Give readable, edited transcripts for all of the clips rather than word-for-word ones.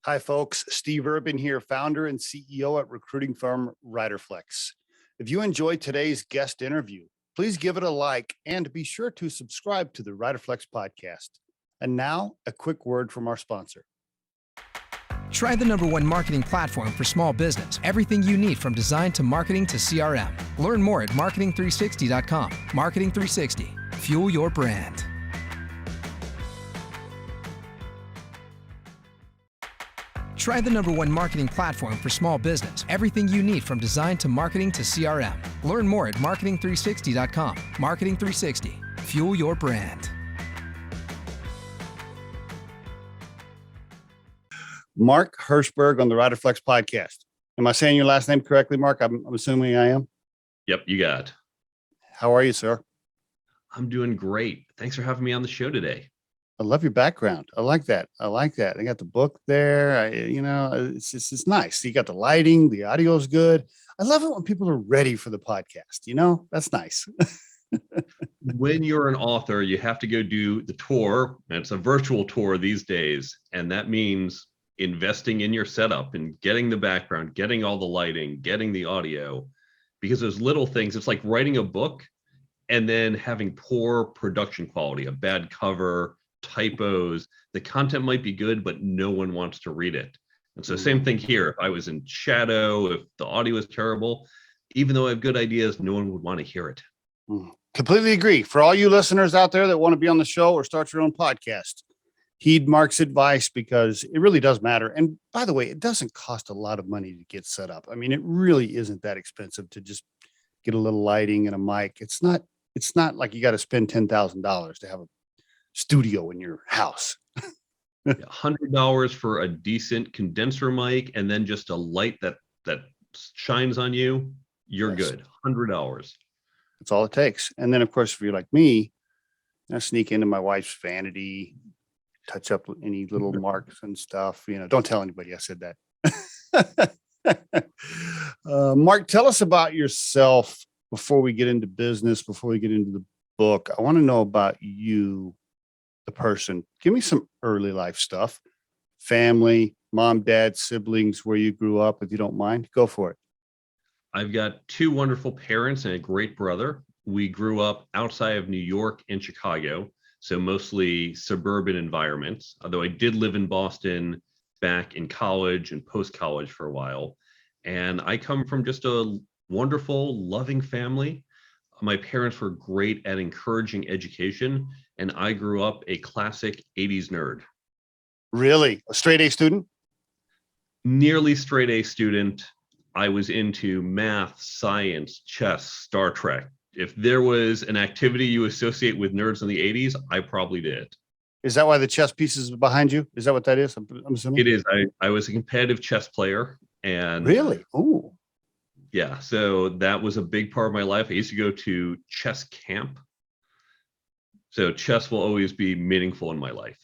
Hi, folks. Steve Urban here, founder and CEO at recruiting firm Riderflex. If you enjoyed today's guest interview, please give it a like and be sure to subscribe to the Riderflex podcast. And now, a quick word from our sponsor. Try the #1 marketing platform for small business. Everything you need from design to marketing to CRM. Learn more at marketing360.com. Marketing 360. Fuel your brand. Try the #1 marketing platform for small business. Everything you need from design to marketing to CRM. Learn more at marketing360.com. Marketing 360. Fuel your brand. Mark Herschberg on the Riderflex podcast. Am I saying your last name correctly, Mark? I'm assuming I am. Yep, you got it. How are you, sir? I'm doing great. Thanks for having me on the show today. I love your background. I like that. I got the book there. It's nice. You got the lighting, the audio is good. I love it when people are ready for the podcast. That's nice. When you're an author, you have to go do the tour, and it's a virtual tour these days. And that means investing in your setup and getting the background, getting all the lighting, getting the audio, because those little things, it's like writing a book and then having poor production quality, a bad cover, typos. The content might be good, but no one wants to read it. And so same thing here. If I was in shadow, if the audio is terrible, even though I have good ideas, no one would want to hear it. Completely agree. For all you listeners out there that want to be on the show or start your own podcast, heed Mark's advice because it really does matter. And by the way, it doesn't cost a lot of money to get set up. I mean, it really isn't that expensive to just get a little lighting and a mic. It's not like you got to spend $10,000 to have a studio in your house. $100 for a decent condenser mic and then just a light that shines on you, you're good. $100. That's all it takes. And then of course, if you're like me, I sneak into my wife's vanity, touch up any little marks and stuff. Don't tell anybody I said that. Mark, tell us about yourself before we get into business, before we get into the book. I want to know about you, the person. Give me some early life stuff. Family, mom, dad, siblings, where you grew up, if you don't mind. Go for it. I've got two wonderful parents and a great brother. We grew up outside of New York and Chicago, so mostly suburban environments, although I did live in Boston back in college and post-college for a while. And I come from just a wonderful, loving family. My parents were great at encouraging education, and I grew up a classic 80s nerd. Really? A straight A student? Nearly straight A student. I was into math, science, chess, Star Trek. If there was an activity you associate with nerds in the 80s, I probably did. Is that why the chess piece is behind you? Is that what that is? I'm assuming it is. I was a competitive chess player, and really, ooh, yeah. So that was a big part of my life. I used to go to chess camp. So chess will always be meaningful in my life.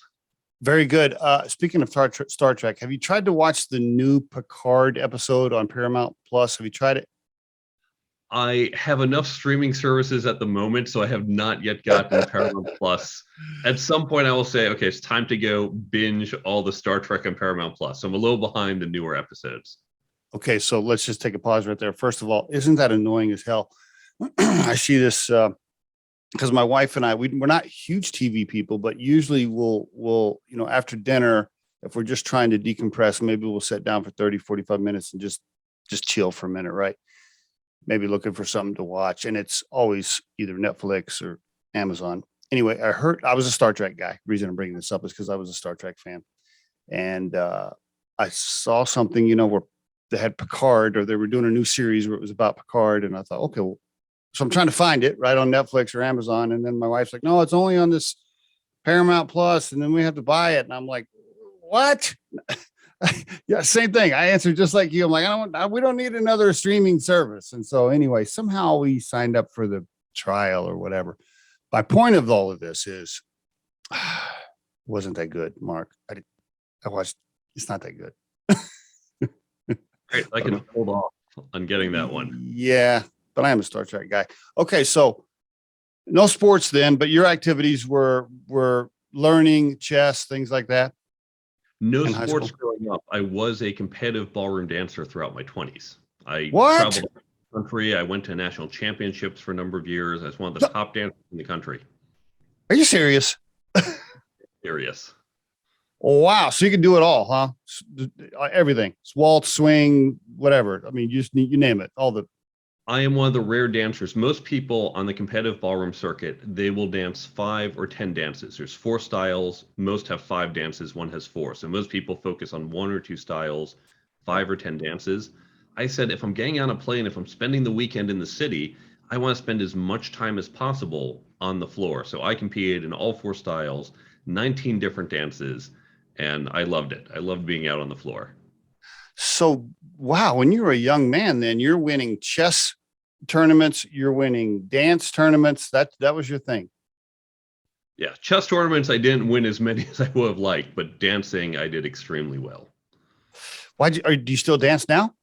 Very good. Speaking of Star Trek, have you tried to watch the new Picard episode on Paramount Plus? Have you tried it? I have enough streaming services at the moment, so I have not yet gotten Paramount Plus. At some point, I will say, okay, it's time to go binge all the Star Trek on Paramount Plus. So I'm a little behind the newer episodes. Okay, so let's just take a pause right there. First of all, isn't that annoying as hell? I see this because my wife and I, we're not huge TV people, but usually we'll after dinner, if we're just trying to decompress, maybe we'll sit down for 30, 45 minutes and just chill for a minute, right? Maybe looking for something to watch. And it's always either Netflix or Amazon. Anyway, I was a Star Trek guy. The reason I'm bringing this up is because I was a Star Trek fan. And I saw something, where they had Picard, or they were doing a new series where it was about Picard. And I thought, okay, well, so I'm trying to find it right on Netflix or Amazon. And then my wife's like, no, it's only on this Paramount Plus, and then we have to buy it. And I'm like, what? Yeah, same thing. I answered just like you. I'm like, we don't need another streaming service. And so anyway, somehow we signed up for the trial or whatever. My point of all of this is, wasn't that good, Mark? I watched. It's not that good. Great, I can hold off on getting that one. Yeah, but I am a Star Trek guy. Okay, so no sports then, but your activities were learning, chess, things like that. No in high sports school? growing up. I was a competitive ballroom dancer throughout my 20s. I What? traveled the country. I went to national championships for a number of years. I was one of the top dancers in the country. Are you serious? Serious. Wow. So you can do it all, huh? Everything. Waltz, swing, whatever. I mean, you name it. All the. I am one of the rare dancers. Most people on the competitive ballroom circuit, they will dance 5 or 10 dances. There's 4 styles. Most have 5 dances. One has 4. So most people focus on 1 or 2 styles, 5 or 10 dances. I said, if I'm getting on a plane, if I'm spending the weekend in the city, I want to spend as much time as possible on the floor. So I competed in all 4 styles, 19 different dances, and I loved it. I loved being out on the floor. So, wow. When you were a young man, then you're winning chess tournaments, you're winning dance tournaments. That was your thing. Yeah, chess tournaments, I didn't win as many as I would have liked, but dancing, I did extremely well. Do you still dance now?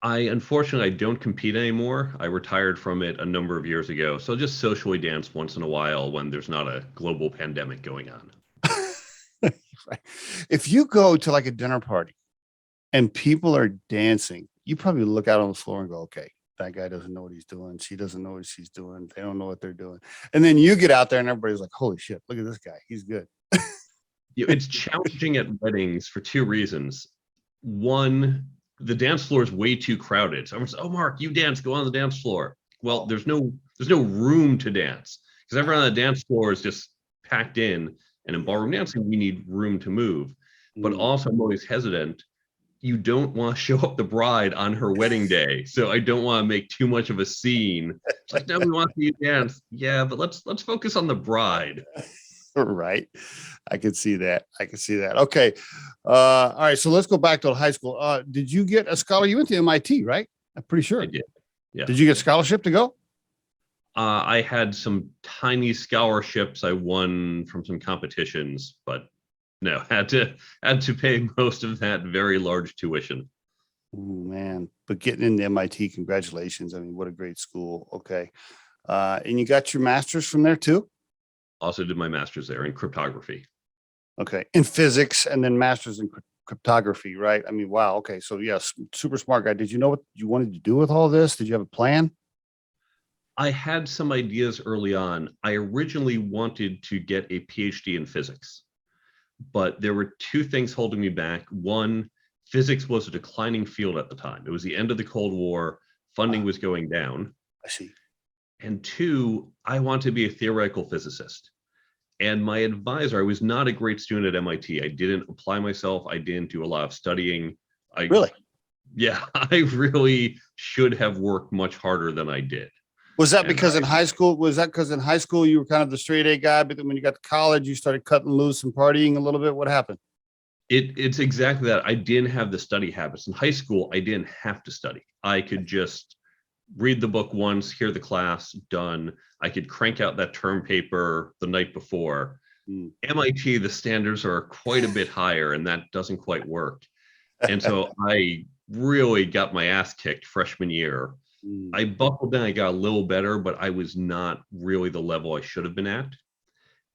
Unfortunately, I don't compete anymore. I retired from it a number of years ago. So I'll just socially dance once in a while when there's not a global pandemic going on. If you go to like a dinner party and people are dancing, you probably look out on the floor and go, okay, that guy doesn't know what he's doing. She doesn't know what she's doing. They don't know what they're doing. And then you get out there and everybody's like, holy shit, look at this guy. He's good. It's challenging at weddings for 2 reasons. One, the dance floor is way too crowded. So everyone's, oh, Mark, you dance, go on the dance floor. Well, there's no room to dance because everyone on the dance floor is just packed in. And in ballroom dancing, we need room to move. But also, I'm always hesitant. You don't want to show up the bride on her wedding day. So I don't want to make too much of a scene. It's like, no, we want you to dance. Yeah, but let's focus on the bride. Right. I can see that. Okay. All right. So let's go back to high school. Did you get a scholarship? You went to MIT, right? I'm pretty sure. I did. Yeah. Did you get a scholarship to go? I had some tiny scholarships I won from some competitions, but no, had to pay most of that very large tuition. Oh man, but getting into MIT, congratulations. I mean, what a great school. Okay. And you got your master's from there too? Also did my master's there in cryptography. Okay. In physics and then master's in cryptography, right? I mean, wow. Okay. So yes, super smart guy. Did you know what you wanted to do with all this? Did you have a plan? I had some ideas early on. I originally wanted to get a PhD in physics, but there were 2 things holding me back. One, physics was a declining field at the time. It was the end of the Cold War. Funding was going down. I see. And 2, I wanted to be a theoretical physicist. And my advisor, I was not a great student at MIT. I didn't apply myself. I didn't do a lot of studying. Really? Yeah, I really should have worked much harder than I did. Was that because in high school you were kind of the straight A guy, but then when you got to college, you started cutting loose and partying a little bit? What happened? It's exactly that. I didn't have the study habits. In high school, I didn't have to study. I could just read the book once, hear the class, done. I could crank out that term paper the night before. MIT, the standards are quite a bit higher, and that doesn't quite work. And so I really got my ass kicked freshman year. I buckled down, I got a little better, but I was not really the level I should have been at.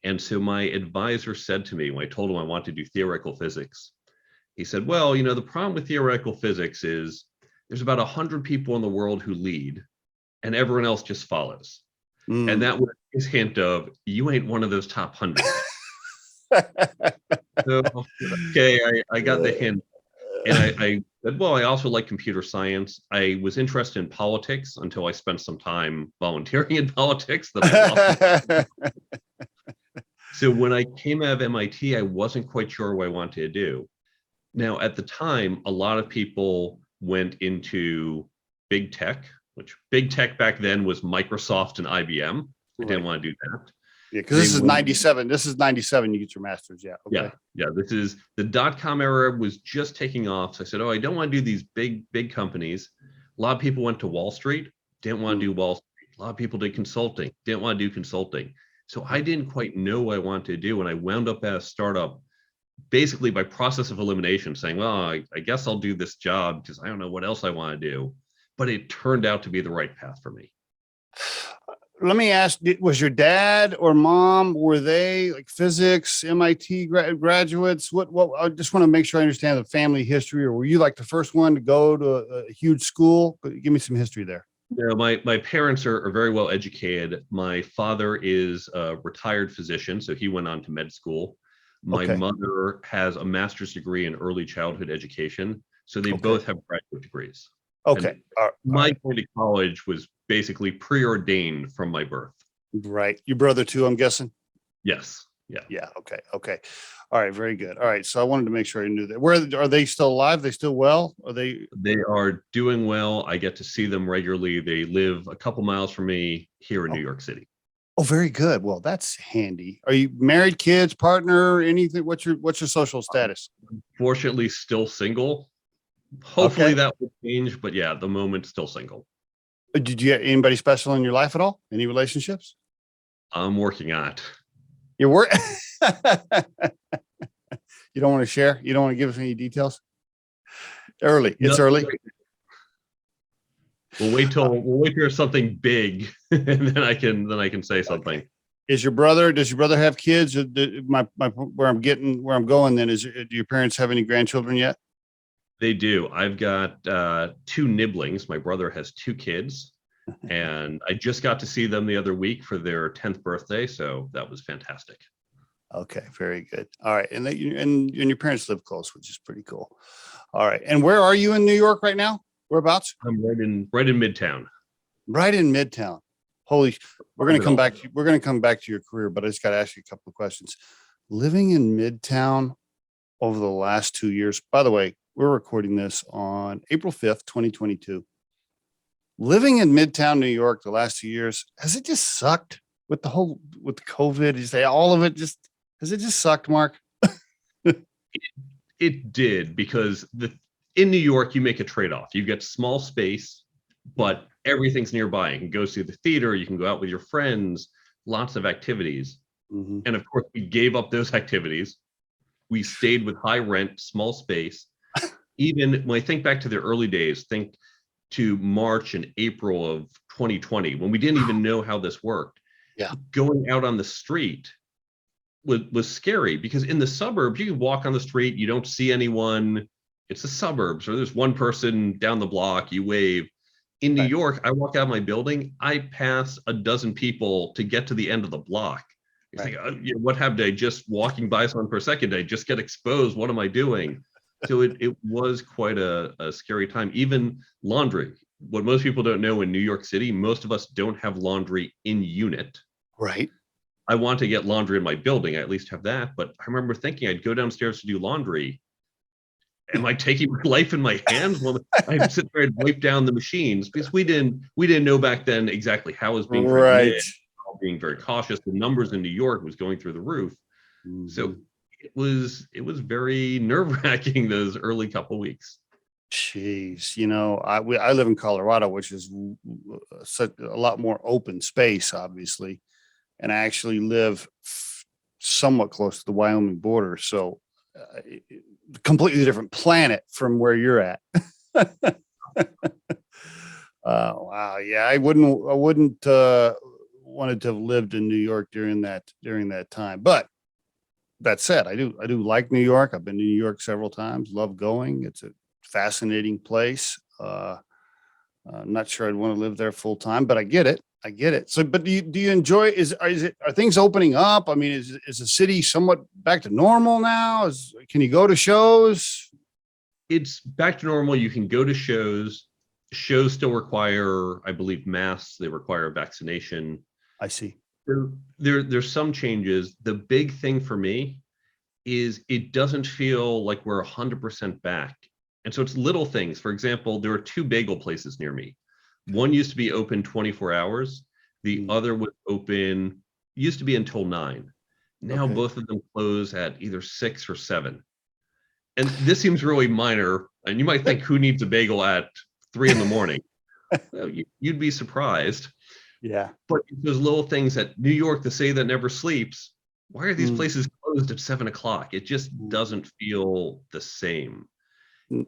And so my advisor said to me, when I told him I wanted to do theoretical physics, he said, well, the problem with theoretical physics is there's about 100 people in the world who lead and everyone else just follows. And that was his hint of, you ain't one of those top 100. So, okay, I got the hint. And I said, well, I also like computer science. I was interested in politics until I spent some time volunteering in politics. So when I came out of MIT, I wasn't quite sure what I wanted to do. Now, at the time, a lot of people went into big tech, which big tech back then was Microsoft and IBM. I didn't want to do that. Yeah, because this is 97. This is 97. You get your master's. Yeah. Okay. Yeah. This is the .com era was just taking off. So I said, oh, I don't want to do these big companies. A lot of people went to Wall Street, didn't want to do Wall Street. A lot of people did consulting, didn't want to do consulting. So I didn't quite know what I wanted to do. And I wound up at a startup basically by process of elimination saying, well, I guess I'll do this job because I don't know what else I want to do. But it turned out to be the right path for me. let me ask, was your dad or mom, were they like physics, MIT graduates? What, I just want to make sure I understand the family history, or were you like the first one to go to a huge school? Give me some history there. My parents are very well educated. My father is a retired physician, so he went on to med school. My Okay. mother has a master's degree in early childhood education, so they Okay. both have graduate degrees. Okay. And All my right. going to college was basically preordained from my birth. Right. Your brother too, I'm guessing? Yes. Yeah. Yeah. Okay. Okay. All right. Very good. All right. So I wanted to make sure I knew that. Where are they still alive? They still well? Are they? They are doing well. I get to see them regularly. They live a couple miles from me here in New York City. Oh, very good. Well, that's handy. Are you married, kids, partner, anything? What's your social status? Fortunately, still single. Hopefully Okay. that will change, but yeah, at the moment, still single. Did you get anybody special in your life at all? Any relationships? I'm working on it. You're work. You don't want to share? You don't want to give us any details? Early. It's Nothing early. right- we'll wait till something big, and then I can say something. Okay. Does your brother have kids? Where I'm going then is, do your parents have any grandchildren yet? They do. I've got two nibblings. My brother has two kids, and I just got to see them the other week for their 10th birthday, so that was fantastic. Okay, very good. All right, and your parents live close, which is pretty cool. All right, and where are you in New York right now? Whereabouts? I'm right in Midtown. Right in Midtown. Holy, we're going to come back. We're going to come back to your career, but I just got to ask you a couple of questions. Living in Midtown over the last 2 years. By the way, we're recording this on April 5th, 2022. Living in Midtown New York the last 2 years, has it just sucked with with COVID? You say all of it has it just sucked, Mark? It did, because in New York you make a trade-off. You get small space, but everything's nearby. You can go see the theater, you can go out with your friends, lots of activities. Mm-hmm. And of course, we gave up those activities. We stayed with high rent, small space. Even when I think back to the early days, think to March and April of 2020, when we didn't even know how this worked. Yeah. Going out on the street was scary, because in the suburbs, you can walk on the street, you don't see anyone. It's the suburbs, or there's one person down the block, you wave. In New Right. York, I walk out of my building, I pass a dozen people to get to the end of the block. It's Right. like, what happened? I just walking by someone for a second, I just get exposed. What am I doing? So it was quite a scary time. Even laundry. What most people don't know, in New York City, most of us don't have laundry in unit. Right. I want to get laundry in my building. I at least have that. But I remember thinking I'd go downstairs to do laundry. Am I taking my life in my hands? Well, I'd sit there and wipe down the machines, because we didn't know back then exactly how it was being Right. transmitted. Being very cautious. The numbers in New York was going through the roof. Mm-hmm. So it was very nerve-wracking those early couple weeks. Jeez, I live in Colorado, which is such a lot more open space, obviously, and I actually live somewhat close to the Wyoming border, so completely different planet from where you're at. Wow, yeah, I wouldn't wanted to have lived in New York during that time, but that said, I do like New York. I've been to New York several times. Love going. It's a fascinating place. I'm not sure I'd want to live there full time, but I get it. So, but do you enjoy? Are things opening up? I mean, is the city somewhat back to normal now? Can you go to shows? It's back to normal. You can go to shows. Shows still require, I believe, masks. They require a vaccination. I see. There's some changes. The big thing for me is it doesn't feel like we're 100% back. And so it's little things. For example, there are two bagel places near me. One used to be open 24 hours. The other was open, used to be until 9. Now Okay. both of them close at either 6 or 7. And this seems really minor. And you might think, who needs a bagel at 3 in the morning? Well, you'd be surprised. Yeah. But those little things that New York, the city that never sleeps, why are these places closed at 7 o'clock? It just doesn't feel the same.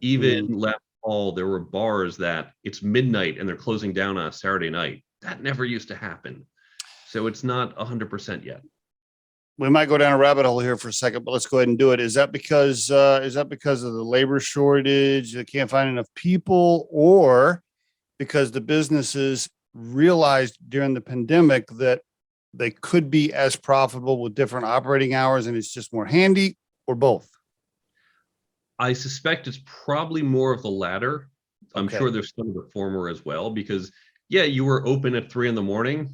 Even last fall, there were bars that it's midnight and they're closing down on a Saturday night. That never used to happen. So it's not 100% yet. We might go down a rabbit hole here for a second, but let's go ahead and do it. Is that because of the labor shortage? They can't find enough people, or because the businesses realized during the pandemic that they could be as profitable with different operating hours and it's just more handy, or both? I suspect it's probably more of the latter. I'm Okay. sure there's some of the former as well, because yeah, you were open at 3 a.m,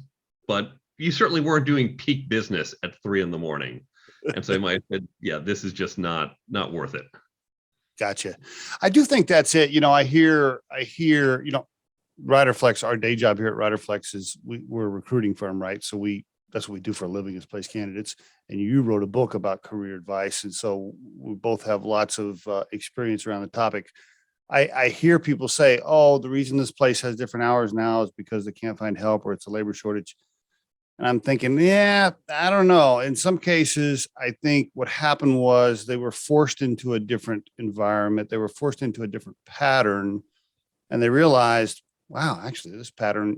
but you certainly weren't doing peak business at 3 a.m. And so I might have said, yeah, this is just not worth it. Gotcha. I do think that's it. I hear, Riderflex, our day job here at Riderflex is we're a recruiting firm, right? So that's what we do for a living, is place candidates. And you wrote a book about career advice. And so we both have lots of experience around the topic. I hear people say, oh, the reason this place has different hours now is because they can't find help or it's a labor shortage. And I'm thinking, yeah, I don't know. In some cases, I think what happened was they were forced into a different environment. They were forced into a different pattern, and they realized, wow, actually this pattern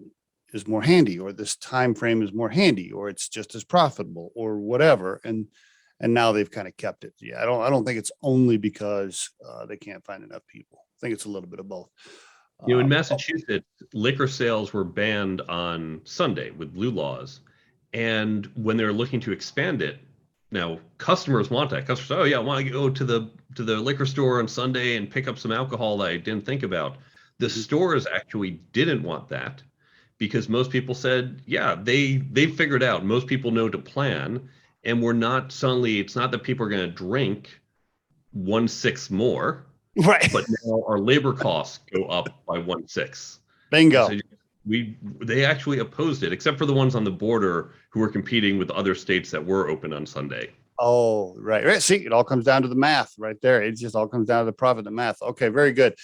is more handy, or this time frame is more handy, or it's just as profitable, or whatever. And now they've kind of kept it. Yeah, I don't think it's only because they can't find enough people. I think it's a little bit of both. In Massachusetts, liquor sales were banned on Sunday with blue laws. And when they're looking to expand it, now customers want that. Customers, oh yeah, I want to go to the liquor store on Sunday and pick up some alcohol that I didn't think about. The stores actually didn't want that, because most people said, yeah, they figured out, most people know to plan, and we're not suddenly, it's not that people are going to drink 1/6 more, Right. but now our labor costs go up by 1/6. Bingo. So they actually opposed it, except for the ones on the border who were competing with other states that were open on Sunday. Oh, right. See, it all comes down to the math right there. It just all comes down to the profit, the math. Okay, very good.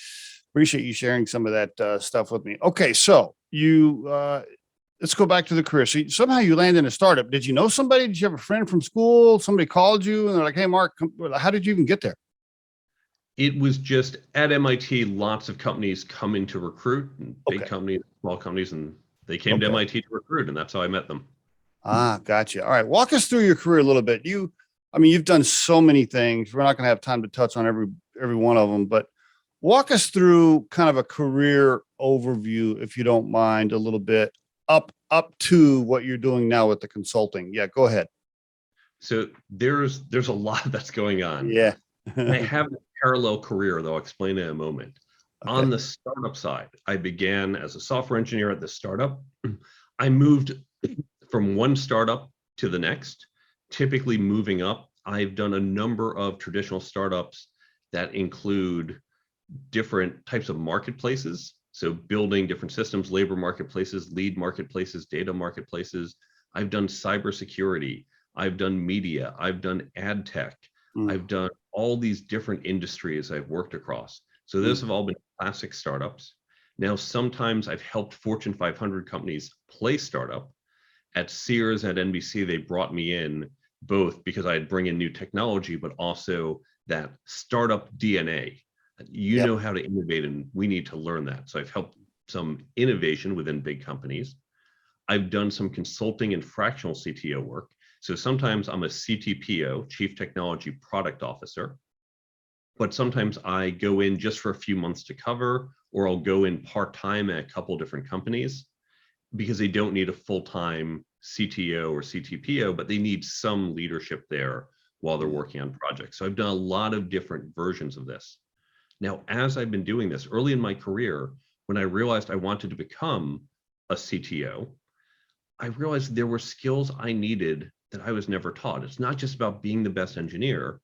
Appreciate you sharing some of that stuff with me. Okay, so let's go back to the career. So somehow you land in a startup. Did you know somebody? Did you have a friend from school? Somebody called you and they're like, hey, Mark, how did you even get there? It was just at MIT, lots of companies come in to recruit, and big companies, small companies, and they came to MIT to recruit, and that's how I met them. Ah, gotcha. All right. Walk us through your career a little bit. You've done so many things. We're not going to have time to touch on every one of them, but walk us through kind of a career overview, if you don't mind, a little bit up to what you're doing now with the consulting. Yeah, go ahead. So there's a lot that's going on. Yeah. I have a parallel career, though I'll explain in a moment. Okay. On the startup side, I began as a software engineer at the startup. I moved from one startup to the next, typically moving up. I've done a number of traditional startups that include different types of marketplaces. So building different systems, labor marketplaces, lead marketplaces, data marketplaces. I've done cybersecurity. I've done media. I've done ad tech. I've done all these different industries I've worked across. So those have all been classic startups. Now, sometimes I've helped Fortune 500 companies play startup. At Sears, at NBC, they brought me in both because I'd bring in new technology, but also that startup DNA. You know how to innovate, and we need to learn that. So I've helped some innovation within big companies. I've done some consulting and fractional CTO work. So sometimes I'm a CTPO, Chief Technology Product Officer, but sometimes I go in just for a few months to cover, or I'll go in part-time at a couple different companies because they don't need a full-time CTO or CTPO, but they need some leadership there while they're working on projects. So I've done a lot of different versions of this. Now, as I've been doing this early in my career, when I realized I wanted to become a CTO, I realized there were skills I needed that I was never taught. It's not just about being the best engineer,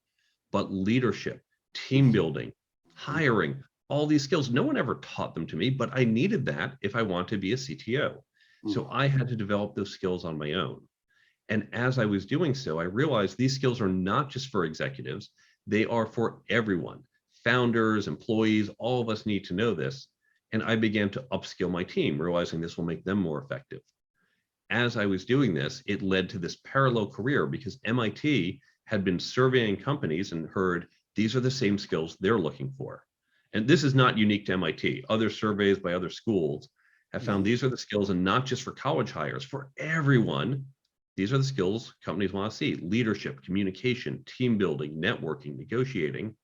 but leadership, team building, hiring, all these skills. No one ever taught them to me, but I needed that if I wanted to be a CTO. So I had to develop those skills on my own. And as I was doing so, I realized these skills are not just for executives, they are for everyone. Founders, employees, all of us need to know this. And I began to upskill my team, realizing this will make them more effective. As I was doing this, it led to this parallel career because MIT had been surveying companies and heard these are the same skills they're looking for. And this is not unique to MIT. Other surveys by other schools have found these are the skills, and not just for college hires, for everyone. These are the skills companies want to see: leadership, communication, team building, networking, negotiating,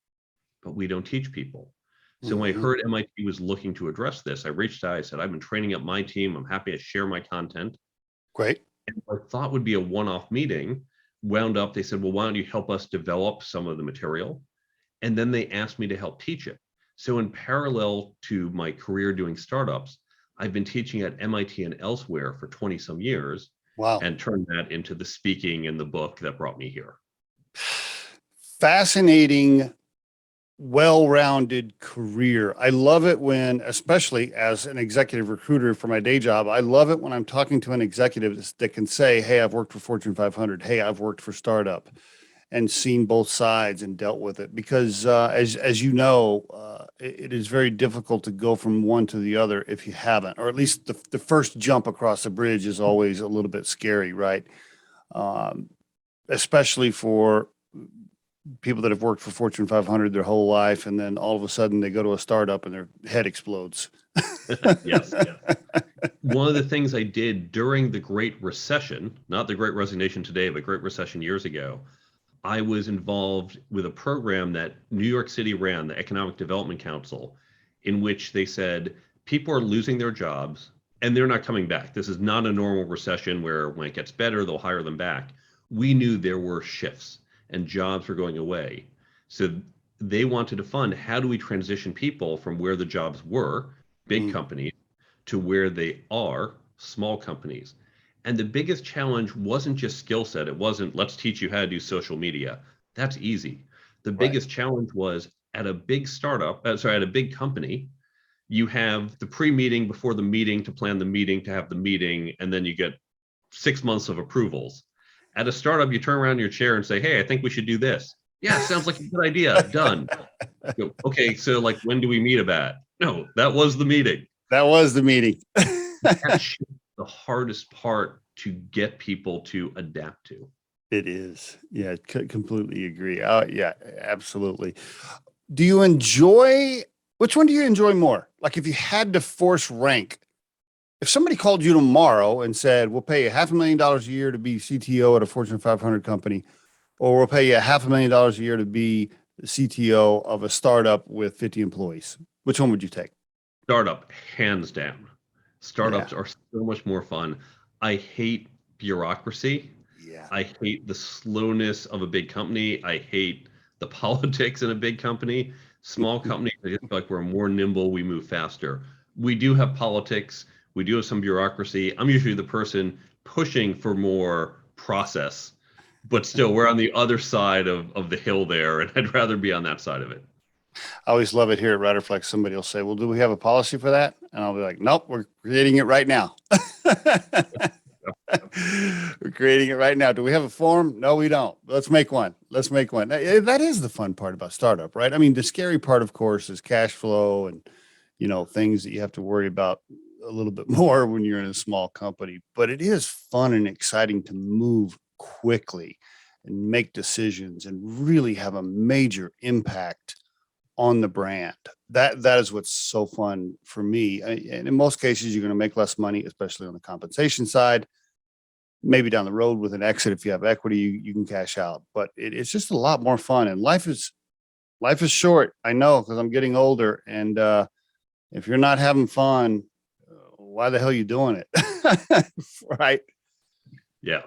but we don't teach people. So when I heard MIT was looking to address this, I reached out, I said, I've been training up my team. I'm happy to share my content. Great. And what I thought would be a one-off meeting wound up, they said, well, why don't you help us develop some of the material? And then they asked me to help teach it. So in parallel to my career doing startups, I've been teaching at MIT and elsewhere for 20 some years. Wow. And turned that into the speaking and the book that brought me here. Fascinating, well-rounded career. I love it when, especially as an executive recruiter for my day job, I love it when I'm talking to an executive that can say, hey, I've worked for Fortune 500. Hey, I've worked for startup, and seen both sides and dealt with it. Because as you know, it is very difficult to go from one to the other if you haven't, or at least the first jump across the bridge is always a little bit scary, right? Especially for people that have worked for Fortune 500 their whole life, and then all of a sudden they go to a startup and their head explodes. Yes. One of the things I did during the Great Recession, not the Great Resignation today, but Great Recession years ago, I was involved with a program that New York City ran, the Economic Development Council, in which they said people are losing their jobs and they're not coming back. This is not a normal recession where when it gets better, they'll hire them back. We knew there were shifts and jobs were going away. So they wanted to fund, how do we transition people from where the jobs were, big companies, to where they are, small companies. And the biggest challenge wasn't just skill set. It wasn't, let's teach you how to do social media. That's easy. The biggest challenge was at a big startup, at a big company, you have the pre-meeting before the meeting to plan the meeting, to have the meeting, and then you get 6 months of approvals. At a startup, you turn around in your chair and say, hey, I think we should do this. Yeah, sounds like a good idea. Done. Go, okay, so like, when do we meet about it? No, that was the meeting. That was the meeting. That's the hardest part to get people to adapt to. It is. Yeah, completely agree. Yeah, absolutely. Do you enjoy, which one do you enjoy more? Like if you had to force rank, if somebody called you tomorrow and said, we'll pay you $500,000 a year to be CTO at a Fortune 500 company, or we'll pay you $500,000 a year to be the CTO of a startup with 50 employees, which one would you take? Startup, hands down. Startups are so much more fun. I hate bureaucracy. Yeah. I hate the slowness of a big company. I hate the politics in a big company. Small companies, I just feel like we're more nimble. We move faster. We do have politics. We do have some bureaucracy. I'm usually the person pushing for more process, but still we're on the other side of the hill there, and I'd rather be on that side of it. I always love it here at Riderflex. Somebody will say, well, do we have a policy for that? And I'll be like, nope, we're creating it right now. We're creating it right now. Do we have a form? No, we don't. Let's make one. Let's make one. That is the fun part about startup, right? I mean, the scary part, of course, is cash flow and, things that you have to worry about a little bit more when you're in a small company. But it is fun and exciting to move quickly and make decisions and really have a major impact on the brand. That is what's so fun for me. And in most cases, you're going to make less money, especially on the compensation side. Maybe down the road with an exit, if you have equity, you can cash out. But it's just a lot more fun. And life is short. I know, because I'm getting older. And if you're not having fun, why the hell are you doing it? Right? Yeah.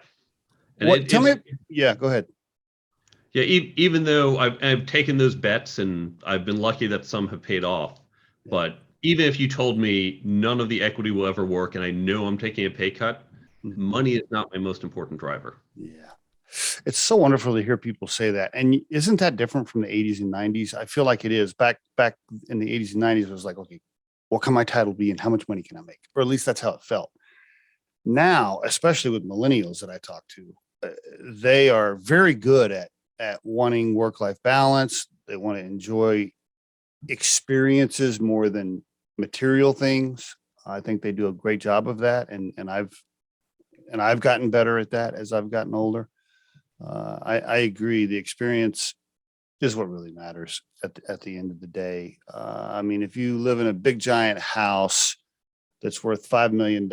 And yeah, go ahead. Yeah, even though I've taken those bets and I've been lucky that some have paid off, but even if you told me none of the equity will ever work and I know I'm taking a pay cut, money is not my most important driver. Yeah. It's so wonderful to hear people say that. And isn't that different from the 80s and 90s? I feel like it is. Back in the 80s and 90s, it was like, okay, what can my title be and how much money can I make? Or at least that's how it felt. Now, especially with millennials that I talk to, they are very good at wanting work-life balance. They want to enjoy experiences more than material things. I think they do a great job of that. And I've gotten better at that as I've gotten older. I agree. The experience is what really matters at the end of the day. I mean, if you live in a big giant house that's worth $5 million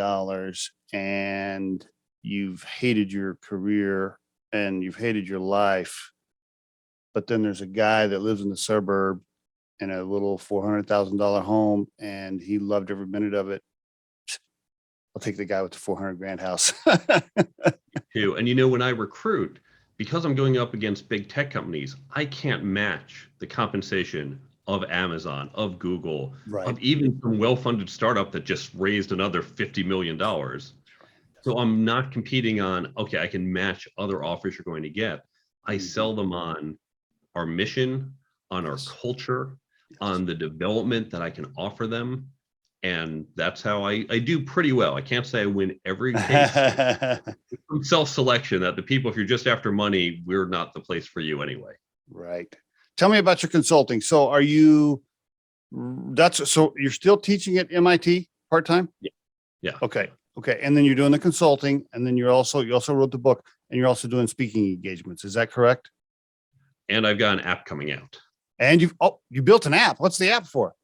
and you've hated your career and you've hated your life, but then there's a guy that lives in the suburb in a little $400,000 home and he loved every minute of it. I'll take the guy with the 400 grand house. Too. And when I recruit, because I'm going up against big tech companies, I can't match the compensation of Amazon, of Google, Right. of even some well-funded startup that just raised another $50 million. So I'm not competing on, okay, I can match other offers you're going to get. I sell them on our mission, on our culture, on the development that I can offer them. And that's how I do pretty well. I can't say I win every case. From self-selection that the people, if you're just after money, we're not the place for you anyway. Right. Tell me about your consulting. So so you're still teaching at MIT part-time? Yeah. Okay. And then you're doing the consulting and then you also wrote the book and you're also doing speaking engagements. Is that correct? And I've got an app coming out. And you built an app. What's the app for?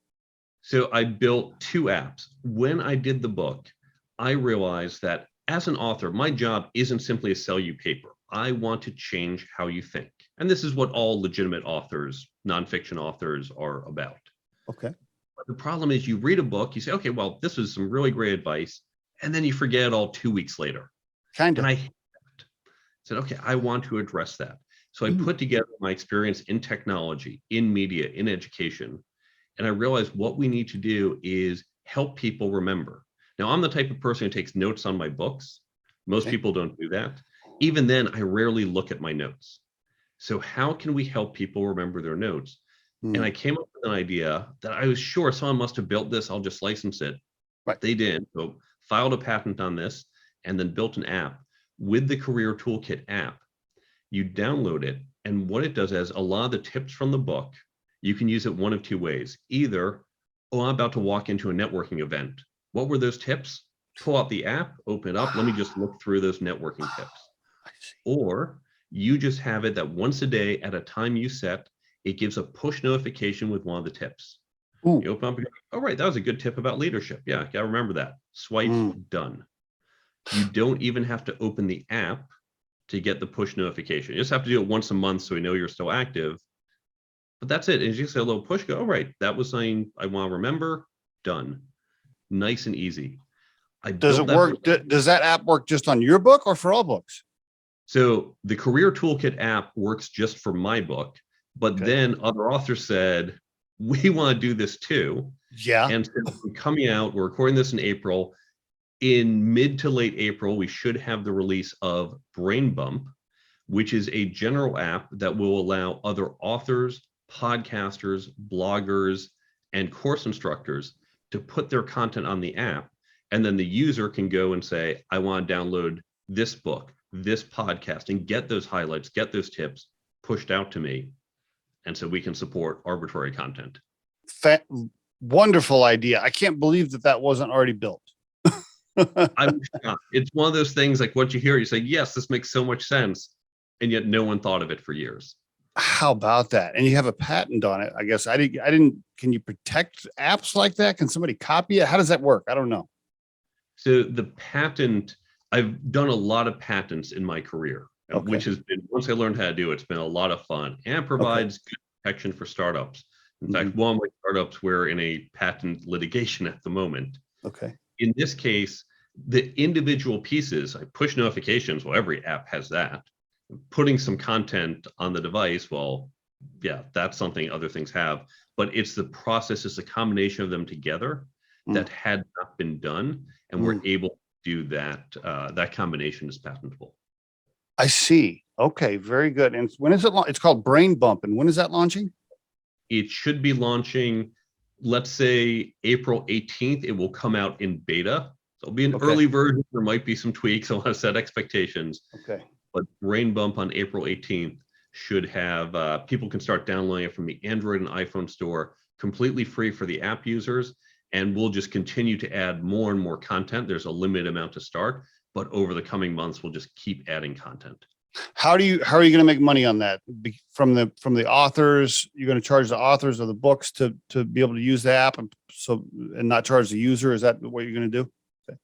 So I built 2 apps. When I did the book, I realized that as an author, my job isn't simply to sell you paper. I want to change how you think. And this is what all legitimate authors, nonfiction authors, are about. Okay. But the problem is you read a book, you say, okay, well, this was some really great advice. And then you forget it all 2 weeks later. Kind of. And I said, okay, I want to address that. So I put together my experience in technology, in media, in education. And I realized what we need to do is help people remember. Now, I'm the type of person who takes notes on my books. Most people don't do that. Even then, I rarely look at my notes. So how can we help people remember their notes? And I came up with an idea that I was sure someone must have built this. I'll just license it. Right. They did. So filed a patent on this and then built an app with the Career Toolkit app. You download it. And what it does is a lot of the tips from the book, you can use it one of 2 ways. Either, I'm about to walk into a networking event. What were those tips? Pull out the app, open it up. Let me just look through those networking tips. Or you just have it that once a day at a time you set, it gives a push notification with one of the tips. Ooh. You open up and go, oh, right, that was a good tip about leadership. Yeah, I gotta remember that. Swipe, done. You don't even have to open the app to get the push notification. You just have to do it once a month so we know you're still active. But that's it. It's just a little push, go, all right, that was something I want to remember, done. Nice and easy. Does it work? Does that app work just on your book or for all books? So the Career Toolkit app works just for my book, but then other authors said, we want to do this too. Yeah. And so we're coming out, we're recording this in April. In mid to late April, we should have the release of Brain Bump, which is a general app that will allow other authors, podcasters, bloggers, and course instructors to put their content on the app. And then the user can go and say, I want to download this book, this podcast, and get those highlights, get those tips pushed out to me. And so we can support arbitrary content. Wonderful idea. I can't believe that wasn't already built. I'm shocked. It's one of those things like what you hear, you say, yes, this makes so much sense. And yet no one thought of it for years. How about that? And you have a patent on it. I guess I didn't, can you protect apps like that? Can somebody copy it? How does that work? I don't know. So the patent, I've done a lot of patents in my career, which has been, once I learned how to do it, it's been a lot of fun and provides good protection for startups. In fact, one of my startups, we're in a patent litigation at the moment. Okay. In this case, the individual pieces, I push notifications, well, every app has that. Putting some content on the device, well, yeah, that's something other things have, but it's the process, it's a combination of them together that had not been done, and we're able to do that. That combination is patentable. I see. Okay, very good. And when is it? It's called Brain Bump. And when is that launching? It should be launching, let's say April 18th. It will come out in beta. So it'll be an early version. There might be some tweaks. I want to set expectations. Okay. But Brain Bump on April 18th should have, people can start downloading it from the Android and iPhone store, completely free for the app users. And we'll just continue to add more and more content. There's a limited amount to start, but over the coming months, we'll just keep adding content. How are you going to make money on that? From the authors? You're going to charge the authors of the books to be able to use the app, and not charge the user? Is that what you're going to do?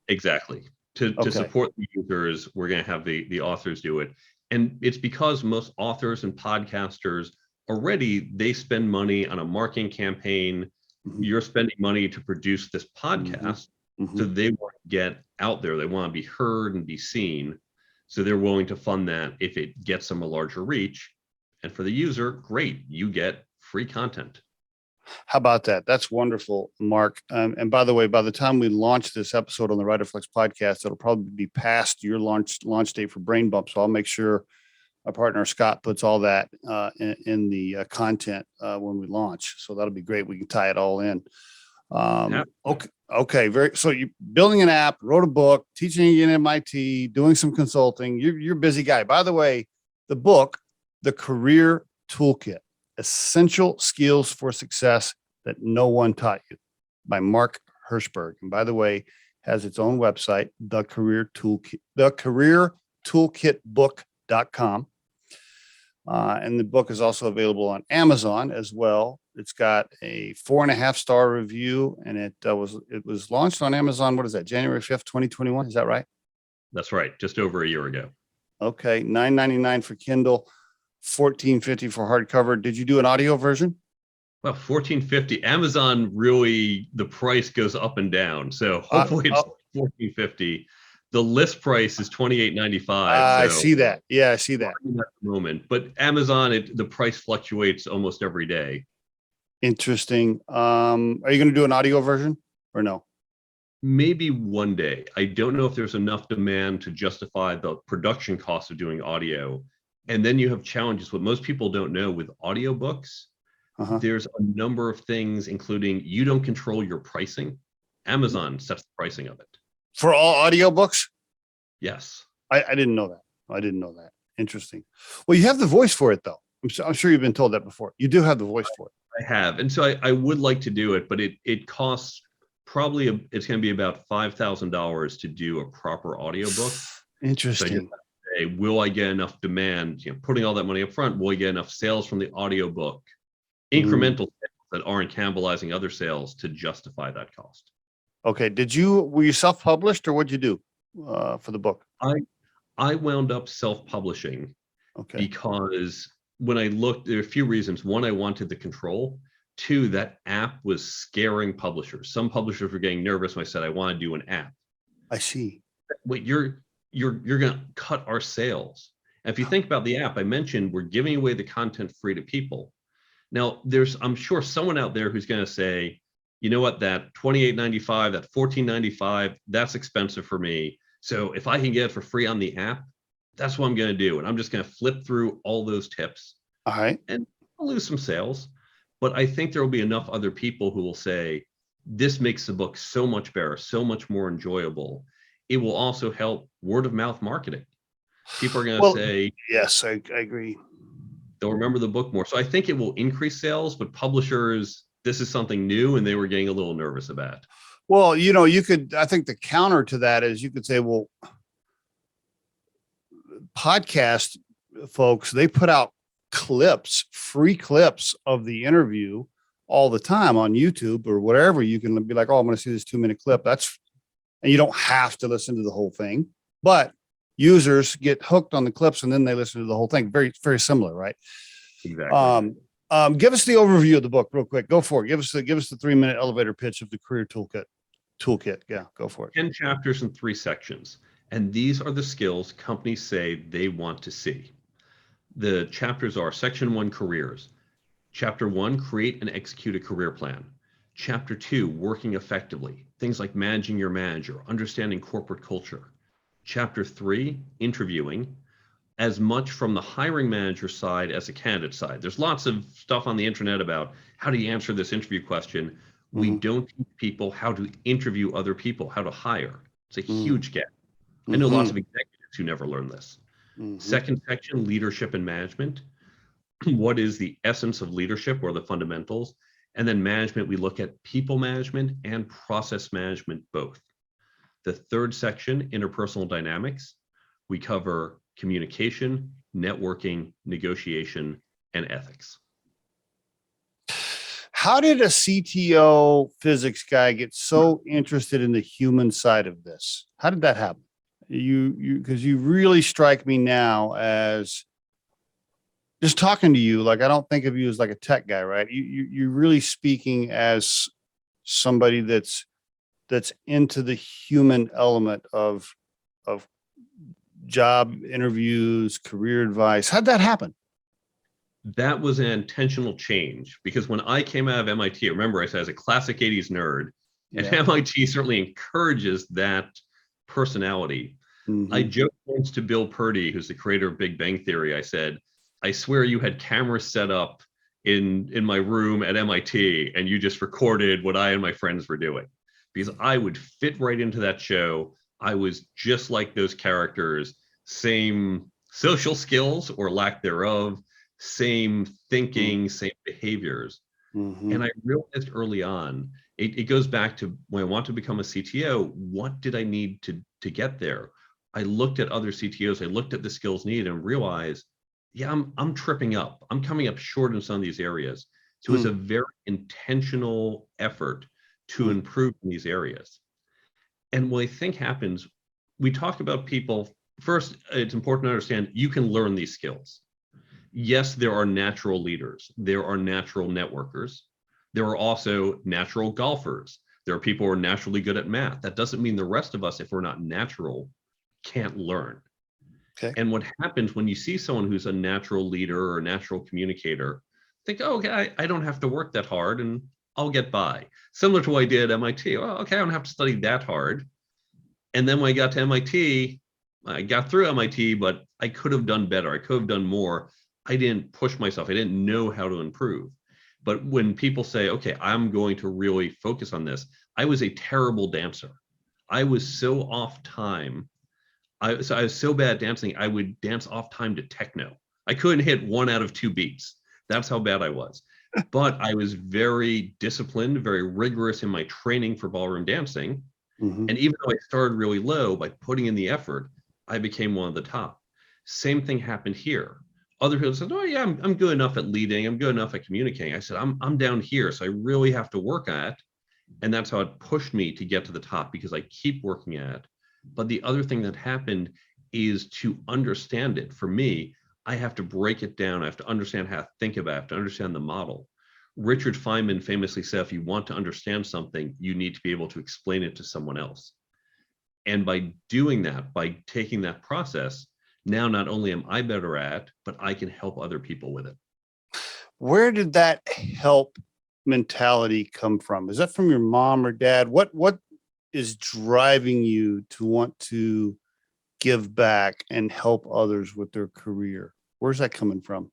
Exactly. To support the users, we're going to have the authors do it. And it's because most authors and podcasters already, they spend money on a marketing campaign. Mm-hmm. You're spending money to produce this podcast. Mm-hmm. So they want to get out there. They want to be heard and be seen. So they're willing to fund that if it gets them a larger reach. And for the user, great, you get free content. How about that? That's wonderful, Mark. And by the way, by the time we launch this episode on the Riderflex podcast, it'll probably be past your launch date for Brain Bump. So I'll make sure our partner Scott puts all that in the content when we launch. So that'll be great. We can tie it all in. Okay. So you building an app, wrote a book, teaching in MIT, doing some consulting. You're a busy guy. By the way, the book, The Career Toolkit, Essential Skills for Success That No One Taught You, by Mark Herschberg. And by the way, has its own website, The Career Toolkit, thecareertoolkitbook.com. And the book is also available on Amazon as well. It's got a 4.5-star review, and it was launched on Amazon. What is that? January 5th, 2021. Is that right? That's right. Just over a year ago. Okay. $9.99 for Kindle, $14.50 for hardcover. Did you do an audio version? Well, $14.50. Amazon, really, the price goes up and down. So hopefully it's $14.50. The list price is $28.95. I see that. Yeah, I see that. At the moment, but Amazon, the price fluctuates almost every day. Interesting. Are you going to do an audio version or no? Maybe one day. I don't know if there's enough demand to justify the production cost of doing audio. And then you have challenges. What most people don't know with audiobooks, there's a number of things, including you don't control your pricing. Amazon sets the pricing of it. For all audiobooks? Yes. I didn't know that. I didn't know that. Interesting. Well, you have the voice for it, though. I'm sure you've been told that before. You do have the voice for it. I have. And so I would like to do it, but it costs probably, it's going to be about $5,000 to do a proper audiobook. Interesting. So will I get enough demand? Putting all that money up front, will I get enough sales from the audiobook? Incremental sales that aren't cannibalizing other sales to justify that cost. Okay. Were you self-published, or what'd you do for the book? I wound up self-publishing because when I looked, there are a few reasons. One, I wanted the control. Two, that app was scaring publishers. Some publishers were getting nervous when I said, I want to do an app. I see. Wait, you're going to cut our sales. And if you think about the app, I mentioned we're giving away the content free to people. Now, I'm sure someone out there who's going to say, you know what, that $28.95, that $14.95, that's expensive for me. So if I can get it for free on the app, that's what I'm going to do. And I'm just going to flip through all those tips. All right. And I'll lose some sales. But I think there will be enough other people who will say, this makes the book so much better, so much more enjoyable. It will also help word of mouth marketing. People are going to say, yes, I agree. They'll remember the book more. So I think it will increase sales, but publishers, this is something new and they were getting a little nervous about. Well, I think the counter to that is you could say, well, podcast folks, they put out free clips of the interview all the time on YouTube or whatever. You can be like, oh, I'm going to see this 2-minute clip. And you don't have to listen to the whole thing, but users get hooked on the clips and then they listen to the whole thing. Very, very similar, right? Exactly. Give us the overview of the book real quick. Go for it. Give us the 3-minute elevator pitch of the Career Toolkit. Yeah, go for it. 10 chapters and 3 sections. And these are the skills companies say they want to see. The chapters are Section 1, Careers. Chapter 1, Create and Execute a Career Plan. Chapter 2, Working Effectively. Things like managing your manager, understanding corporate culture. Chapter 3, Interviewing. As much from the hiring manager side as the candidate side. There's lots of stuff on the internet about how do you answer this interview question. We don't teach people how to interview other people, how to hire. It's a huge gap. I know lots of executives who never learn this. Second section, leadership and management. What is the essence of leadership or the fundamentals? And then management, we look at people management and process management both. The third section, interpersonal dynamics. We cover communication, networking, negotiation, and ethics. How did a CTO physics guy get so interested in the human side of this? How did that happen? Because you really strike me now as, just talking to you, like, I don't think of you as like a tech guy, right? You're really speaking as somebody that's into the human element of job interviews, career advice. How'd that happen? That was an intentional change, because when I came out of MIT, remember I said I was a classic 80s nerd, and Yeah. MIT certainly encourages that personality. I joked once to Bill Purdy, who's the creator of Big Bang Theory. I said, I swear you had cameras set up in my room at MIT and you just recorded what I and my friends were doing, because I would fit right into that show. I was just like those characters, same social skills or lack thereof, same thinking, same behaviors. And I realized early on, it goes back to when I want to become a CTO, what did I need to get there? I looked at other CTOs, I looked at the skills needed and realized, yeah, I'm tripping up. I'm coming up short in some of these areas. So it's a very intentional effort to improve in these areas. And what I think happens, we talk about people, first, it's important to understand you can learn these skills. Yes, there are natural leaders. There are natural networkers. There are also natural golfers. There are people who are naturally good at math. That doesn't mean the rest of us, if we're not natural, can't learn. Okay. And what happens when you see someone who's a natural leader or a natural communicator, think, oh, okay, I don't have to work that hard and I'll get by. Similar to what I did at MIT. Oh, okay, I don't have to study that hard. And then when I got to MIT, I got through MIT, but I could have done better. I could have done more. I didn't push myself. I didn't know how to improve. But when people say, okay, I'm going to really focus on this, I was a terrible dancer. I was so off time. I was so bad at dancing, I would dance off time to techno. I couldn't hit 1 out of 2 beats. That's how bad I was. But I was very disciplined, very rigorous in my training for ballroom dancing. And even though I started really low, by putting in the effort, I became one of the top. Same thing happened here. Other people said, oh yeah, I'm good enough at leading. I'm good enough at communicating. I said, I'm down here. So I really have to work at it. And that's how it pushed me to get to the top, because I keep working at it. But the other thing that happened is to understand it. For me, I have to break it down. I have to understand how to think about it. I have to understand the model. Richard Feynman famously said, if you want to understand something, you need to be able to explain it to someone else. And by doing that, by taking that process, now not only am I better at, but I can help other people with it. Where did that help mentality come from? Is that from your mom or dad? What is driving you to want to give back and help others with their career? Where's that coming from?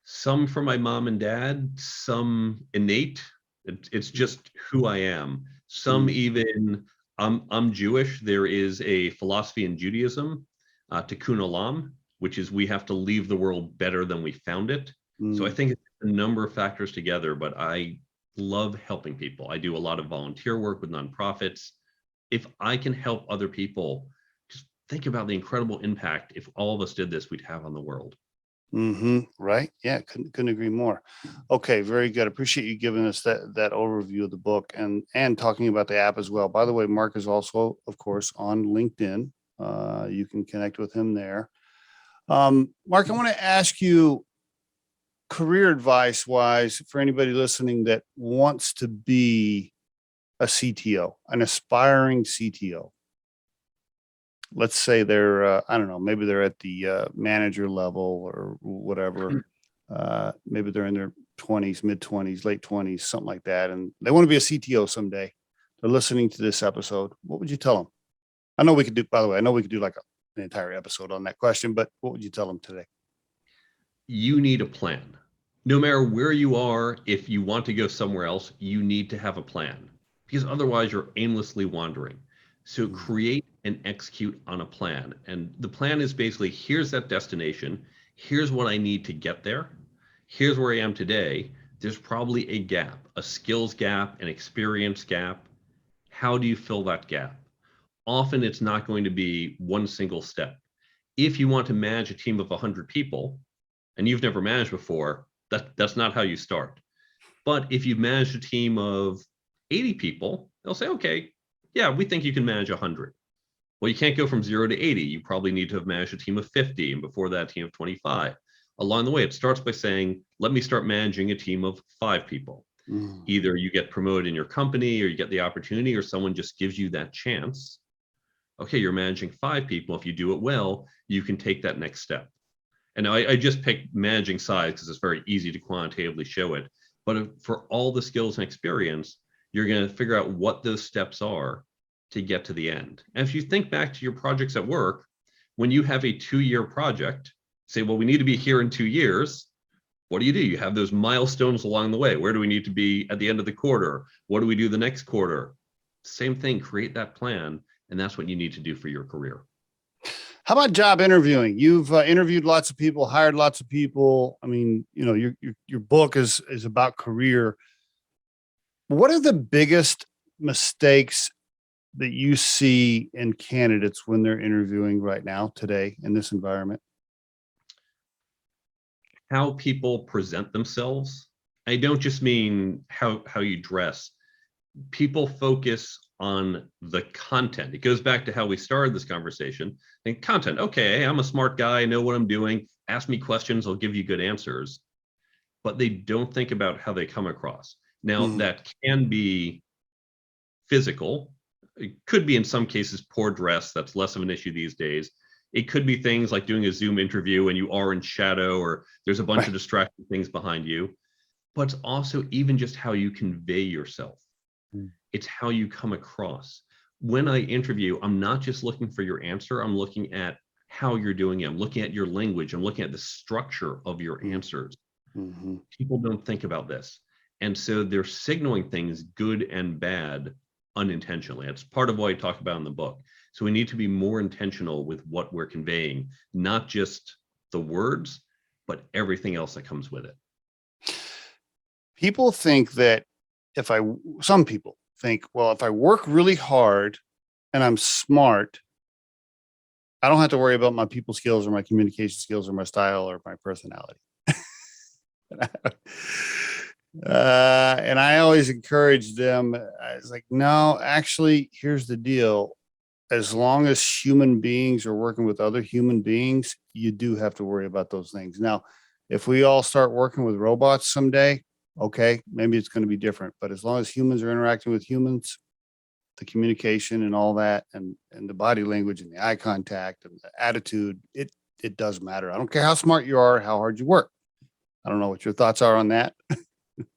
Some from my mom and dad, some innate. It's just who I am. Some even, I'm Jewish. There is a philosophy in Judaism, tikkun olam, which is we have to leave the world better than we found it. So I think it's a number of factors together, but I love helping people. I do a lot of volunteer work with nonprofits. If I can help other people, just think about the incredible impact, if all of us did this, we'd have on the world. Right. Yeah. Couldn't agree more. Okay. Very good. Appreciate you giving us that overview of the book and talking about the app as well. By the way, Mark is also, of course, on LinkedIn. You can connect with him there. Mark, I want to ask you, career advice wise, for anybody listening that wants to be a CTO, an aspiring CTO. Let's say they're, I don't know, maybe they're at the manager level or whatever. Maybe they're in their 20s, mid 20s, late 20s, something like that. And they want to be a CTO someday. They're listening to this episode. What would you tell them? I know we could do, by the way, I know we could do like an entire episode on that question, but what would you tell them today? You need a plan. No matter where you are, if you want to go somewhere else, you need to have a plan, because otherwise you're aimlessly wandering. So create and execute on a plan. And the plan is basically, here's that destination. Here's what I need to get there. Here's where I am today. There's probably a gap, a skills gap, an experience gap. How do you fill that gap? Often it's not going to be one single step. If you want to manage a team of 100 people and you've never managed before, that's not how you start. But if you've managed a team of 80 people, they'll say, okay, yeah, we think you can manage 100. Well, you can't go from 0 to 80. You probably need to have managed a team of 50, and before that, a team of 25. Along the way, it starts by saying, let me start managing a team of 5 people. Either you get promoted in your company, or you get the opportunity, or someone just gives you that chance. Okay, you're managing 5 people. If you do it well, you can take that next step. And now I just picked managing size because it's very easy to quantitatively show it. But for all the skills and experience, you're going to figure out what those steps are to get to the end. And if you think back to your projects at work, when you have a 2-year project, say, well, we need to be here in 2 years. What do? You have those milestones along the way. Where do we need to be at the end of the quarter? What do we do the next quarter? Same thing, create that plan. And that's what you need to do for your career. How about job interviewing? You've interviewed lots of people, hired lots of people. I mean, you know, your book is about career. What are the biggest mistakes that you see in candidates when they're interviewing right now, today, in this environment? How people present themselves. I don't just mean how you dress. People focus on the content. It goes back to how we started this conversation. And content, okay, I'm a smart guy, I know what I'm doing. Ask me questions, I'll give you good answers. But they don't think about how they come across. Now, that can be physical. It could be, in some cases, poor dress. That's less of an issue these days. It could be things like doing a Zoom interview and you are in shadow, or there's a bunch of distracting things behind you. But it's also even just how you convey yourself. It's how you come across. When I interview, I'm not just looking for your answer. I'm looking at how you're doing it. I'm looking at your language. I'm looking at the structure of your answers. People don't think about this. And so they're signaling things, good and bad, unintentionally. It's part of what I talk about in the book. So we need to be more intentional with what we're conveying, not just the words, but everything else that comes with it. People think that some people think, well, if I work really hard and I'm smart, I don't have to worry about my people skills or my communication skills or my style or my personality. And I always encourage them. I was like, no, actually, here's the deal. As long as human beings are working with other human beings, you do have to worry about those things. Now, if we all start working with robots someday, okay, maybe it's going to be different. But as long as humans are interacting with humans, the communication and all that, and the body language and the eye contact and the attitude, it does matter. I don't care how smart you are, how hard you work. I don't know what your thoughts are on that.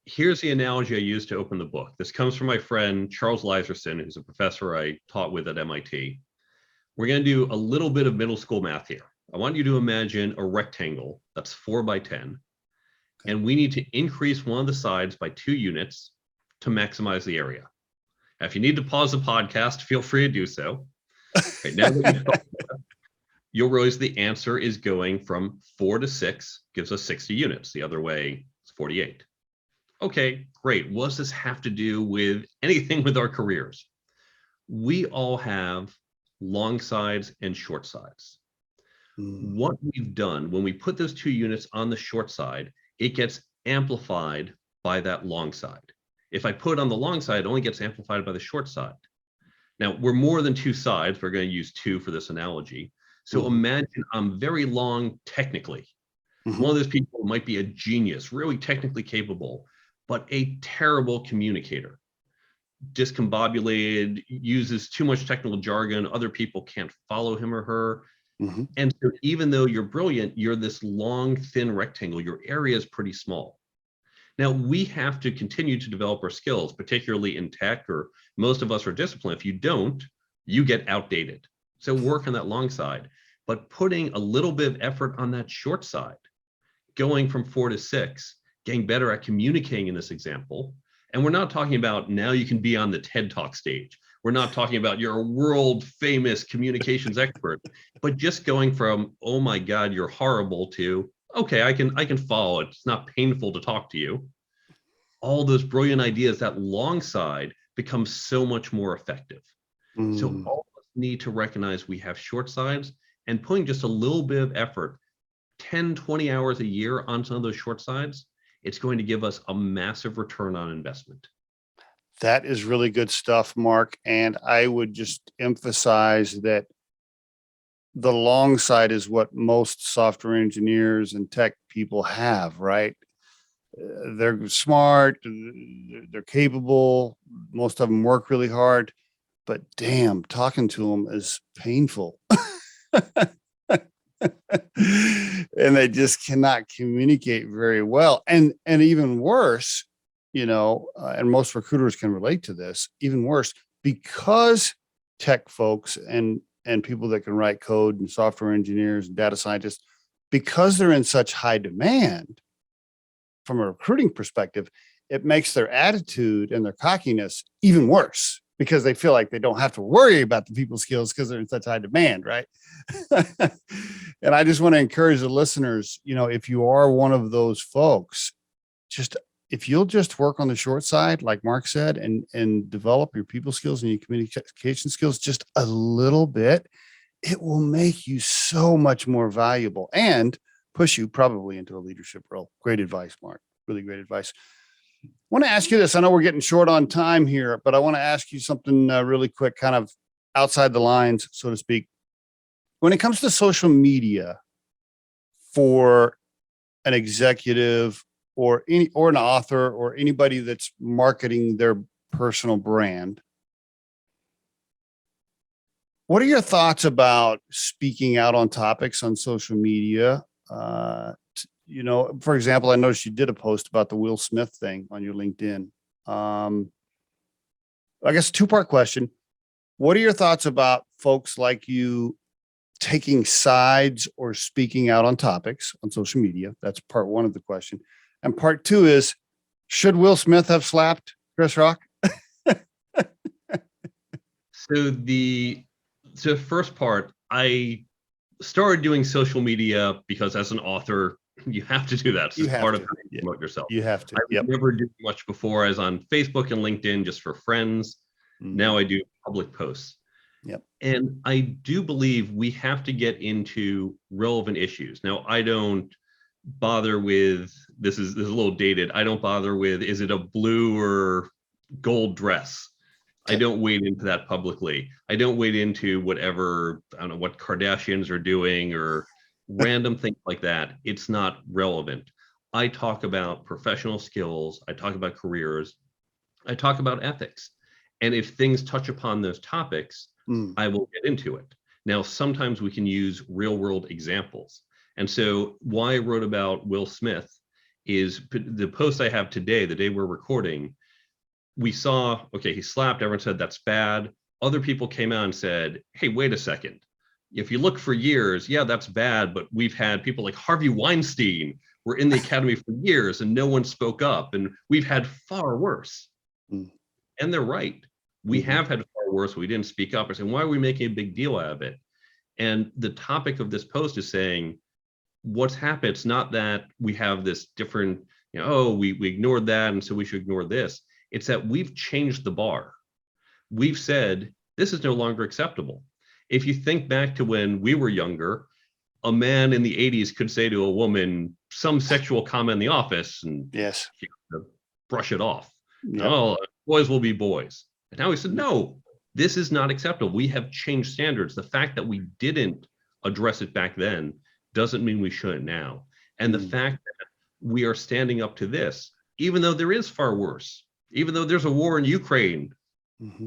Here's the analogy I used to open the book. This comes from my friend, Charles Liserson, who's a professor I taught with at MIT. We're going to do a little bit of middle school math here. I want you to imagine a rectangle that's 4 by 10. And we need to increase one of the sides by 2 units to maximize the area. Now, if you need to pause the podcast, feel free to do so. Right, now that you'll realize the answer is going from 4 to 6, gives us 60 units. The other way is 48. Okay, great. What does this have to do with anything with our careers? We all have long sides and short sides. What we've done when we put those 2 units on the short side, it gets amplified by that long side. If I put on the long side, it only gets amplified by the short side. Now, we're more than 2 sides. We're going to use 2 for this analogy. So imagine I'm very long technically. One of those people might be a genius, really technically capable, but a terrible communicator. Discombobulated, uses too much technical jargon. Other people can't follow him or her. And so even though you're brilliant, you're this long, thin rectangle. Your area is pretty small. Now, we have to continue to develop our skills, particularly in tech, or most of us are disciplined. If you don't, you get outdated. So work on that long side, but putting a little bit of effort on that short side, going from 4 to 6, getting better at communicating in this example. And we're not talking about now you can be on the TED Talk stage. We're not talking about you're a world famous communications expert, but just going from, oh my God, you're horrible, to, okay, I can follow it. It's not painful to talk to you. All those brilliant ideas, that long side becomes so much more effective. So all of us need to recognize we have short sides and putting just a little bit of effort, 10, 20 hours a year on some of those short sides, it's going to give us a massive return on investment. That is really good stuff, Mark. And I would just emphasize that the long side is what most software engineers and tech people have, right? They're smart, they're capable, most of them work really hard, but damn, talking to them is painful. And they just cannot communicate very well. And even worse, and most recruiters can relate to this, even worse, because tech folks and people that can write code and software engineers and data scientists, because they're in such high demand from a recruiting perspective, it makes their attitude and their cockiness even worse because they feel like they don't have to worry about the people skills because they're in such high demand, right? And I just want to encourage the listeners, if you are one of those folks, if you'll just work on the short side, like Mark said, and develop your people skills and your communication skills just a little bit, it will make you so much more valuable and push you probably into a leadership role. Great advice, Mark. Really great advice. I want to ask you this. I know we're getting short on time here, but I want to ask you something really quick, kind of outside the lines, so to speak. When it comes to social media for an executive or an author or anybody that's marketing their personal brand, what are your thoughts about speaking out on topics on social media? For example, I noticed you did a post about the Will Smith thing on your LinkedIn. I guess a two-part question. What are your thoughts about folks like you taking sides or speaking out on topics on social media? That's part one of the question. And part two is, should Will Smith have slapped Chris Rock? So the first part, I started doing social media because as an author, you have to do that. It's just part of how you promote yourself. You have to. I never did much before. I was on Facebook and LinkedIn just for friends. Now I do public posts. Yep. And I do believe we have to get into relevant issues. Now, I don't bother with, this is a little dated, I don't bother with, is it a blue or gold dress? I don't wade into that publicly. I don't wade into whatever, I don't know, what Kardashians are doing or random things like that. It's not relevant. I talk about professional skills. I talk about careers. I talk about ethics. And if things touch upon those topics, I will get into it. Now, sometimes we can use real world examples. And so why I wrote about Will Smith is the post I have today, the day we're recording, we saw, okay, he slapped, everyone said that's bad. Other people came out and said, hey, wait a second. If you look for years, yeah, that's bad, but we've had people like Harvey Weinstein were in the academy for years and no one spoke up, and we've had far worse. And they're right. We have had far worse. We didn't speak up. I said, why are we making a big deal out of it? And the topic of this post is saying, what's happened? It's not that we have this different, we ignored that, and so we should ignore this. It's that we've changed the bar. We've said, this is no longer acceptable. If you think back to when we were younger, a man in the 80s could say to a woman some sexual comment in the office and yes, brush it off. Yep. Oh, boys will be boys. And now he said, no, this is not acceptable. We have changed standards. The fact that we didn't address it back then doesn't mean we shouldn't now. And the fact that we are standing up to this, even though there is far worse, even though there's a war in Ukraine,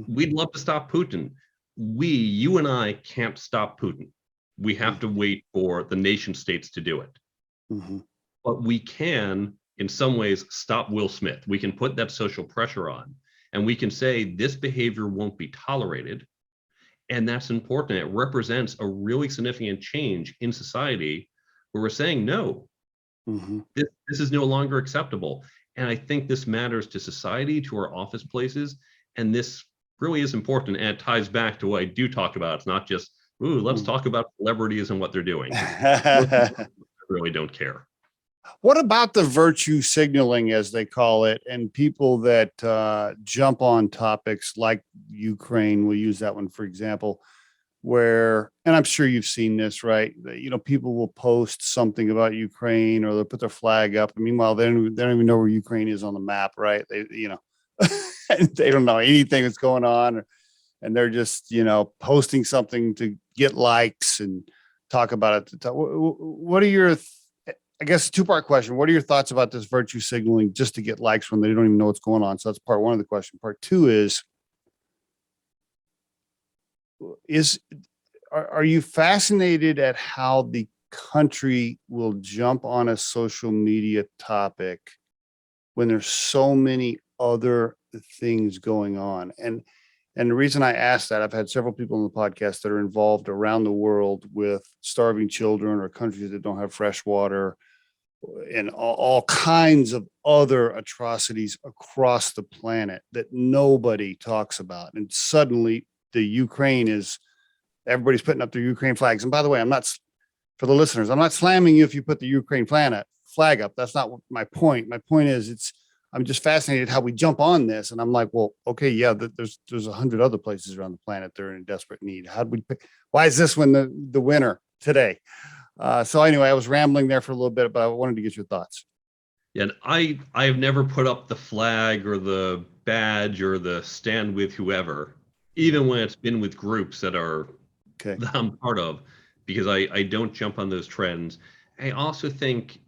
we'd love to stop Putin. You and I can't stop Putin. We have to wait for the nation states to do it. But we can, in some ways, stop Will Smith. We can put that social pressure on, and we can say this behavior won't be tolerated. And that's important. It represents a really significant change in society where we're saying, no, this is no longer acceptable. And I think this matters to society, to our office places. And this really is important. And it ties back to what I do talk about. It's not just, ooh, let's talk about celebrities and what they're doing. I really don't care. What about the virtue signaling, as they call it, and people that jump on topics like Ukraine? We'll use that one for example. where, and I'm sure you've seen this, right? People will post something about Ukraine, or they'll put their flag up. And meanwhile, they don't even know where Ukraine is on the map, right? They don't know anything that's going on, and they're just, posting something to get likes and talk about it. What are your, I guess, two-part question. What are your thoughts about this virtue signaling just to get likes when they don't even know what's going on? So that's part one of the question. Part two is are you fascinated at how the country will jump on a social media topic when there's so many other things going on? And the reason I asked that, I've had several people on the podcast that are involved around the world with starving children or countries that don't have fresh water and all kinds of other atrocities across the planet that nobody talks about. And suddenly the Ukraine is, everybody's putting up their Ukraine flags. And by the way, for the listeners, I'm not slamming you if you put the Ukraine flag up. That's not my point. My point is I'm just fascinated how we jump on this. And I'm like, well, okay, yeah, there's 100 other places around the planet that are in desperate need. How'd we pick? Why is this one the winner today? So anyway, I was rambling there for a little bit, but I wanted to get your thoughts. Yeah, and I have never put up the flag or the badge or the stand with whoever, even when it's been with groups that I'm part of, because I don't jump on those trends. I also think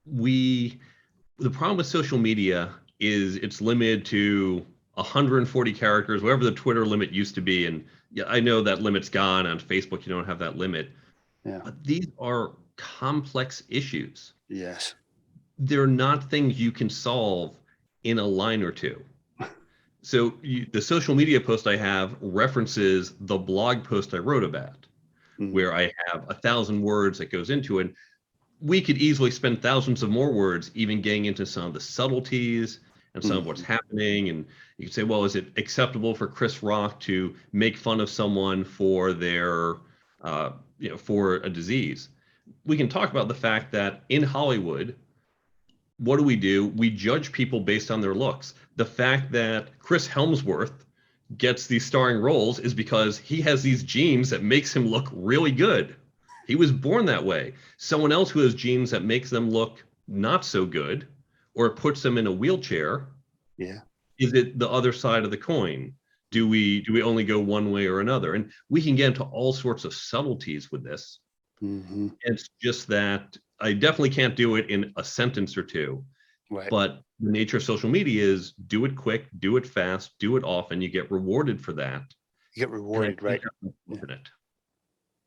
the problem with social media is it's limited to 140 characters, whatever the Twitter limit used to be. And yeah, I know that limit's gone. On Facebook, you don't have that limit. Yeah. But these are complex issues. Yes. They're not things you can solve in a line or two. So the social media post I have references the blog post I wrote about, where I have 1,000 words that goes into it. We could easily spend thousands of more words even getting into some of the subtleties and some of what's happening. And you could say, well, is it acceptable for Chris Rock to make fun of someone for their for a disease? We can talk about the fact that in Hollywood, what do? We judge people based on their looks. The fact that Chris Hemsworth gets these starring roles is because he has these genes that makes him look really good. He was born that way. Someone else who has genes that makes them look not so good, or puts them in a wheelchair. Yeah. Is it the other side of the coin? Do we only go one way or another? And we can get into all sorts of subtleties with this. It's just that I definitely can't do it in a sentence or two. Right. But the nature of social media is do it quick, do it fast, do it often. You get rewarded for that. You get rewarded, right? Yeah.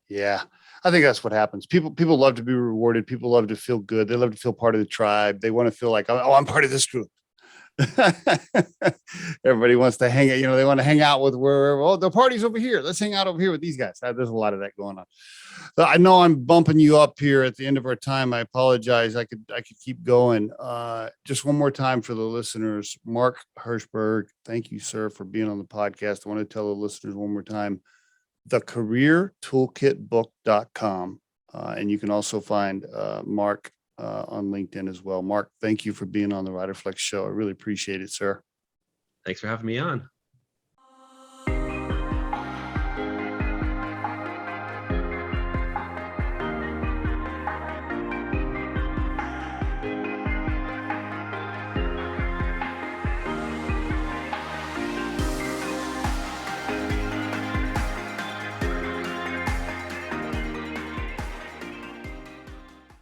Yeah. I think that's what happens. People love to be rewarded. People love to feel good. They love to feel part of the tribe. They want to feel like, oh, I'm part of this group. Everybody wants to hang out, they want to hang out with wherever. Oh, the party's over here. Let's hang out over here with these guys. There's a lot of that going on. So I know I'm bumping you up here at the end of our time. I apologize. I could keep going. Just one more time for the listeners. Mark Herschberg, thank you, sir, for being on the podcast. I want to tell the listeners one more time, the Career Toolkit book.com. And you can also find Mark on LinkedIn as well. Mark, thank you for being on the Riderflex show. I really appreciate it, sir. Thanks for having me on.